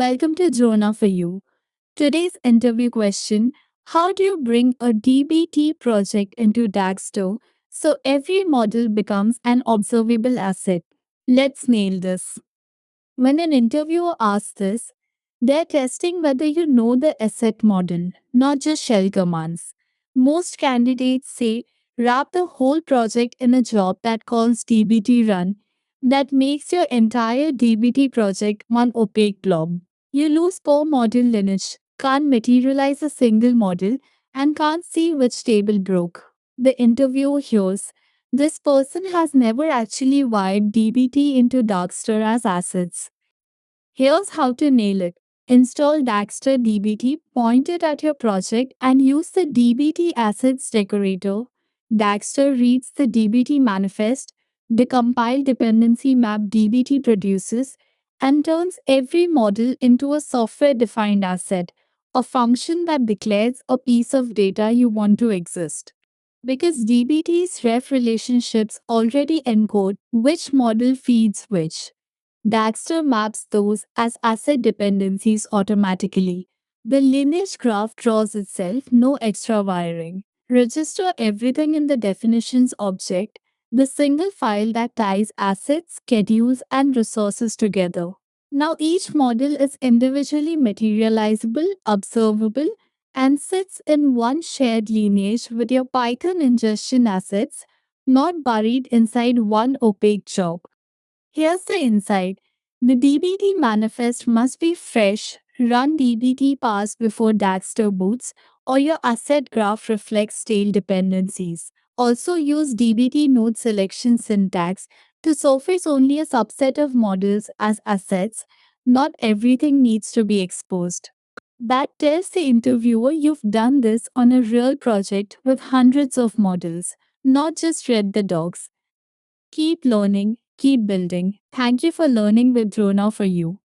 Welcome to Drona for You. Today's interview question: how do you bring a DBT project into Dagster so every model becomes an observable asset? Let's nail this. When an interviewer asks this, they're testing whether you know the asset model, not just shell commands. Most candidates say wrap the whole project in a job that calls DBT run that makes your entire DBT project one opaque blob. You lose per model lineage, can't materialize a single model, and can't see which table broke. The interviewer hears this person has never actually wired DBT into Darkster as assets. Here's how to nail it. Install Daxter DBT, point it at your project, and use the DBT Assets Decorator. Daxter reads the DBT manifest, the compiled dependency map DBT produces, and turns every model into a software defined asset, a function that declares a piece of data you want to exist. Because DBT's ref relationships already encode which model feeds which. Daxter maps those as asset dependencies automatically. The lineage graph draws itself, no extra wiring. Register everything in the definitions object, the single file that ties assets, schedules, and resources together. Now each model is individually materializable, observable, and sits in one shared lineage with your Python ingestion assets, not buried inside one opaque job. Here's the insight. The DBT manifest must be fresh, run DBT pass before Daxter boots, or your asset graph reflects stale dependencies. Also use DBT node selection syntax to surface only a subset of models as assets. Not everything needs to be exposed. That tells the interviewer you've done this on a real project with hundreds of models, not just read the docs. Keep learning, keep building. Thank you for learning with Drona for You.